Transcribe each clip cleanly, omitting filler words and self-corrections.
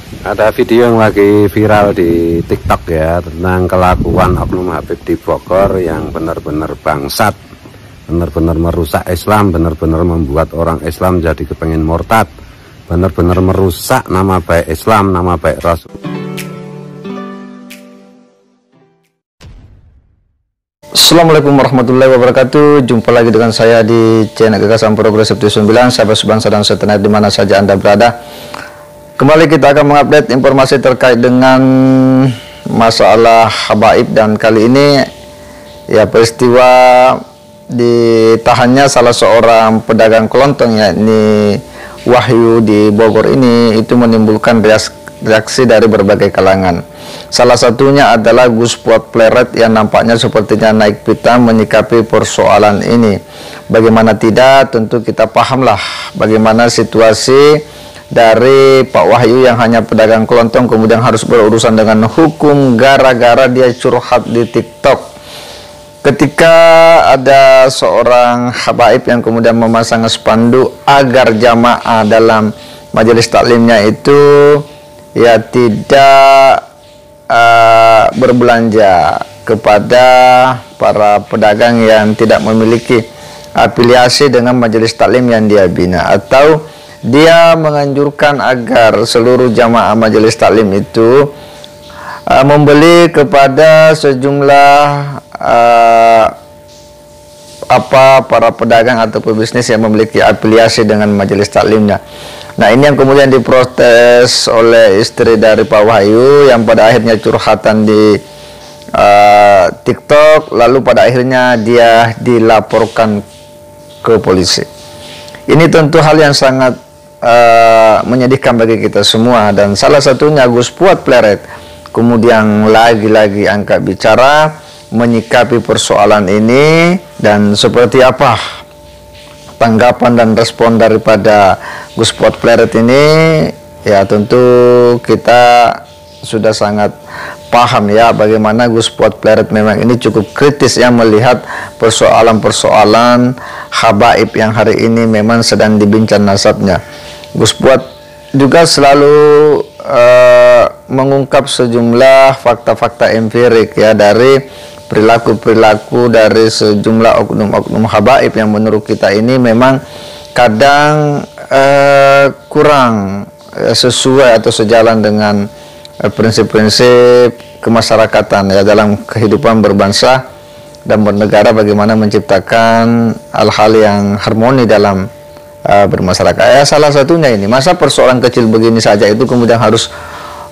Ada video yang lagi viral di TikTok ya, tentang kelakuan Oknum Habib di Bogor yang benar-benar bangsat, benar-benar merusak Islam, benar-benar membuat orang Islam jadi kepengen murtad, benar-benar merusak nama baik Islam, nama baik Rasul. Assalamualaikum warahmatullahi wabarakatuh. Jumpa lagi dengan saya di channel Gagasan Progresif 9, sahabat sebangsa dan setanah di mana saja Anda berada. Kembali kita akan mengupdate informasi terkait dengan masalah habaib, dan kali ini ya peristiwa ditahannya salah seorang pedagang kelontong yakni Wahyu di Bogor ini itu menimbulkan reaksi dari berbagai kalangan. Salah satunya adalah Gus Puat Pleret yang nampaknya sepertinya naik pitam menyikapi persoalan ini. Bagaimana tidak, tentu kita pahamlah bagaimana situasi dari Pak Wahyu yang hanya pedagang kelontong kemudian harus berurusan dengan hukum gara-gara dia curhat di TikTok. Ketika ada seorang habaib yang kemudian memasang spanduk agar jamaah dalam majelis taklimnya itu ya tidak berbelanja kepada para pedagang yang tidak memiliki afiliasi dengan majelis taklim yang dia bina, atau dia menganjurkan agar seluruh jamaah majelis taklim itu membeli kepada sejumlah para pedagang atau pebisnis yang memiliki afiliasi dengan majelis taklimnya. Nah, ini yang kemudian diprotes oleh istri dari Pak Wahyu yang pada akhirnya curhatan di TikTok, lalu pada akhirnya dia dilaporkan ke polisi. Ini tentu hal yang sangat menyedihkan bagi kita semua, dan salah satunya Gus Puat Pleret kemudian lagi-lagi angkat bicara menyikapi persoalan ini. Dan seperti apa tanggapan dan respon daripada Gus Puat Pleret ini, ya tentu kita sudah sangat paham ya bagaimana Gus Puat Pleret memang ini cukup kritis yang melihat persoalan-persoalan habaib yang hari ini memang sedang dibincang nasabnya. Gus Puat juga selalu mengungkap sejumlah fakta-fakta empirik ya dari perilaku-perilaku dari sejumlah oknum-oknum habaib yang menurut kita ini memang kadang kurang sesuai atau sejalan dengan prinsip-prinsip kemasyarakatan ya dalam kehidupan berbangsa dan bernegara, bagaimana menciptakan hal-hal yang harmoni dalam bermasyarakat. Salah satunya ini, masa persoalan kecil begini saja itu kemudian harus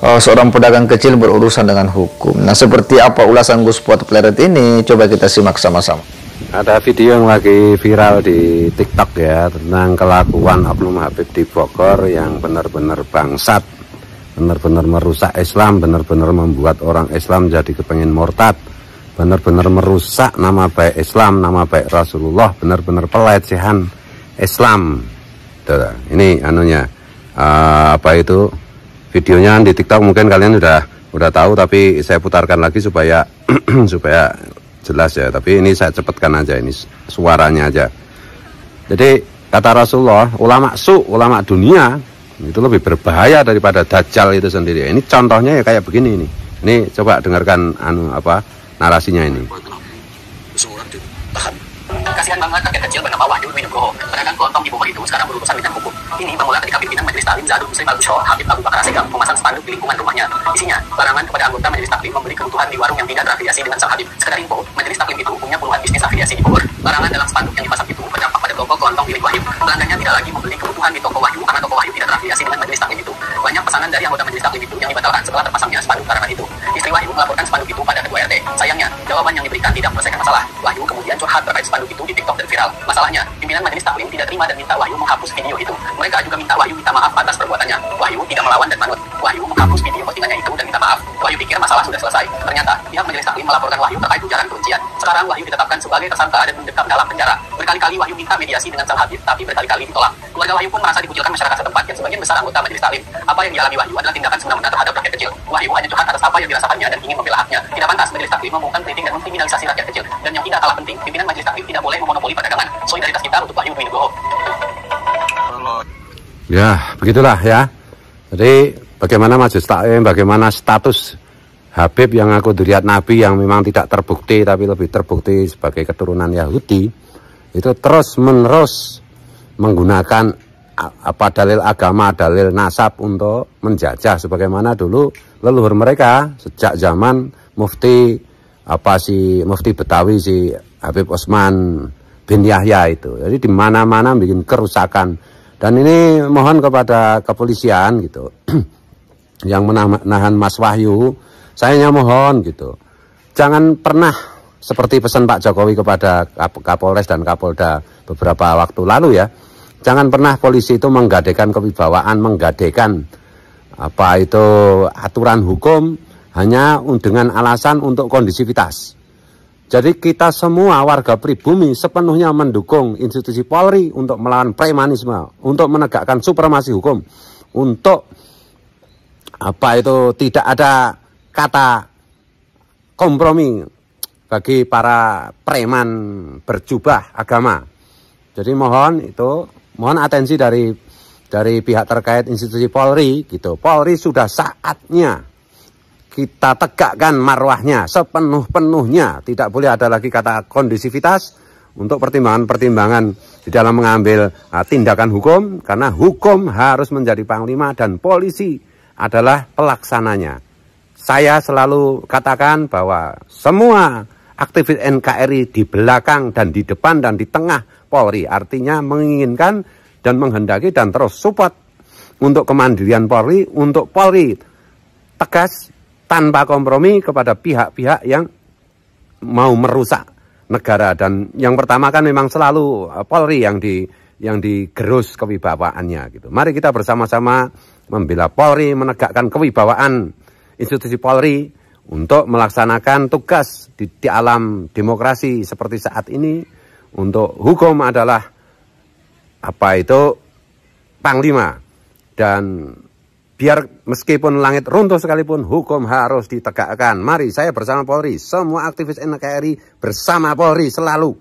seorang pedagang kecil berurusan dengan hukum. Nah, seperti apa ulasan Gus Puat Pleret ini? Coba kita simak sama-sama. Ada video yang lagi viral di TikTok ya, tentang kelakuan Oknum Habib di Bogor yang benar-benar bangsat, benar-benar merusak Islam, benar-benar membuat orang Islam jadi kepengen murtad, benar-benar merusak nama baik Islam, nama baik Rasulullah, benar-benar pelecehan Islam. Tuh, ini anunya apa itu videonya di TikTok, mungkin kalian udah tahu, tapi saya putarkan lagi supaya supaya jelas ya. Tapi ini saya cepatkan aja, ini suaranya aja. Jadi kata Rasulullah, ulama dunia itu lebih berbahaya daripada Dajjal itu sendiri. Ini contohnya ya kayak begini nih. Ini coba dengarkan narasinya ini. Kasihan banget rakyat kecil bernama Wahyu bin Nugroho, pedagang kelontong di Bogor itu sekarang berurusan dengan hukum. Ini bermula ketika pimpinan Majelis Taklim Zadul Muslim Al-Bushra Habib Abu Bakar Asegaf memasang spanduk di lingkungan rumahnya. Isinya larangan kepada anggota Majelis Taklim membeli kebutuhan di warung yang tidak terafiliasi dengan sang Habib. Sekedar info, Majelis Taklim itu punya puluhan bisnis afiliasi di Bogor. Larangan dalam spanduk yang dipasang itu berdampak pada toko kelontong milik Wahyu. Pelanggannya tidak lagi membeli kebutuhan di toko Wahyu karena toko Wahyu tidak terafiliasi dengan Majelis Taklim itu. Banyak pesanan dari anggota Majelis Taklim itu yang dibatalkan setelah terpasangnya spanduk larangan itu. Istri Wahyu melaporkan spanduk itu pada ketua RT. Sayangnya, jawaban yang diberikan tidak menyelesaikan masalah. Wahyu kemudian curhat terkait spanduk itu di TikTok dan viral. Masalahnya, pimpinan Majelis Taklim tidak terima dan minta Wahyu menghapus video itu. Mereka juga minta Wahyu minta maaf atas perbuatannya. Wahyu tidak melawan dan manut. Wahyu menghapus video postingannya itu dan minta maaf. Wahyu pikir masalah sudah selesai. Ternyata pihak Majelis Taklim melaporkan Wahyu terkait ujaran kebencian. Sekarang Wahyu ditetapkan sebagai tersangka dan mendekam dalam penjara. Berkali-kali Wahyu minta mediasi dengan sang Habib, tapi berkali-kali ditolak. Keluarga Wahyu pun merasa dikucilkan masyarakat setempat yang sebagian besar anggota Majelis Taklim. Apa yang dialami Wahyu adalah tindakan semena-mena terhadap rakyat kecil. Wahyu hanya curhat atas apa yang dirasakannya dan ingin membela haknya. Tidak pantas Majelis Taklim mengumumkan kritik dan mengkriminalisasi rakyat kecil. Dan yang tidak kalah penting, pimpinan Majelis Taklim tidak boleh memonopoli perdagangan. Solidaritas kita untuk Wahyu bin Nugroho. Ya, begitulah ya. Jadi bagaimana majelis taklim, bagaimana status Habib yang ngaku dzurriyyat Nabi yang memang tidak terbukti tapi lebih terbukti sebagai keturunan Yahudi, itu terus menerus menggunakan dalil agama, dalil nasab untuk menjajah sebagaimana dulu leluhur mereka sejak zaman Mufti Betawi si Habib Utsman bin Yahya itu. Jadi di mana-mana bikin kerusakan. Dan ini mohon kepada kepolisian gitu yang menahan Mas Wahyu, saya mohon gitu. Jangan pernah seperti pesan Pak Jokowi kepada Kapolres dan Kapolda beberapa waktu lalu ya. Jangan pernah polisi itu menggadekan kewibawaan, menggadekan aturan hukum hanya dengan alasan untuk kondisivitas. Jadi kita semua warga pribumi sepenuhnya mendukung institusi Polri untuk melawan premanisme, untuk menegakkan supremasi hukum, untuk tidak ada kata kompromi bagi para preman berjubah agama. Jadi mohon atensi dari pihak terkait institusi Polri gitu. Polri sudah saatnya kita tegakkan marwahnya sepenuh-penuhnya. Tidak boleh ada lagi kata kondisivitas untuk pertimbangan-pertimbangan di dalam mengambil tindakan hukum, karena hukum harus menjadi panglima dan polisi adalah pelaksananya. Saya selalu katakan bahwa semua aktivis NKRI di belakang dan di depan dan di tengah Polri, artinya menginginkan dan menghendaki dan terus support untuk kemandirian Polri, untuk Polri tegas tanpa kompromi kepada pihak-pihak yang mau merusak negara. Dan yang pertama kan memang selalu Polri yang digerus kewibawaannya gitu. Mari kita bersama-sama membela Polri, menegakkan kewibawaan institusi Polri untuk melaksanakan tugas di alam demokrasi seperti saat ini. Untuk hukum adalah panglima, dan biar meskipun langit runtuh sekalipun, hukum harus ditegakkan. Mari saya bersama Polri, semua aktivis NKRI bersama Polri selalu.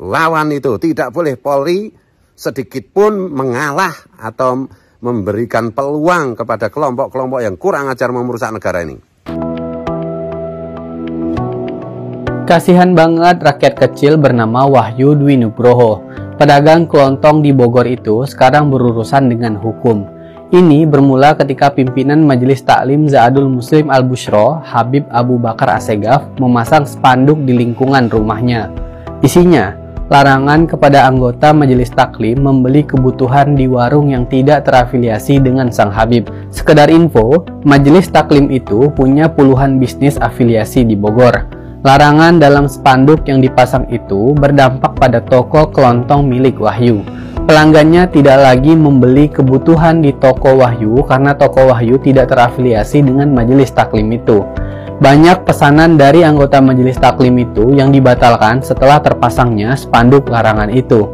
Lawan itu, tidak boleh Polri sedikit pun mengalah atau memberikan peluang kepada kelompok-kelompok yang kurang ajar merusak negara ini. Kasihan banget rakyat kecil bernama Wahyu Dwi Nugroho. Pedagang kelontong di Bogor itu sekarang berurusan dengan hukum. Ini bermula ketika pimpinan Majelis Taklim Za'adul Muslim Al-Bushro, Habib Abu Bakar Assegaf, memasang spanduk di lingkungan rumahnya. Isinya, larangan kepada anggota Majelis Taklim membeli kebutuhan di warung yang tidak terafiliasi dengan sang Habib. Sekedar info, Majelis Taklim itu punya puluhan bisnis afiliasi di Bogor. Larangan dalam spanduk yang dipasang itu berdampak pada toko kelontong milik Wahyu. Pelanggannya tidak lagi membeli kebutuhan di toko Wahyu karena toko Wahyu tidak terafiliasi dengan Majelis Taklim itu. Banyak pesanan dari anggota Majelis Taklim itu yang dibatalkan setelah terpasangnya spanduk larangan itu.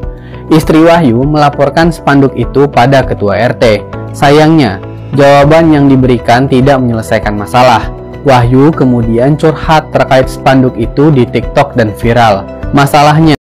Istri Wahyu melaporkan spanduk itu pada ketua RT. Sayangnya, jawaban yang diberikan tidak menyelesaikan masalah. Wahyu kemudian curhat terkait spanduk itu di TikTok dan viral. Masalahnya,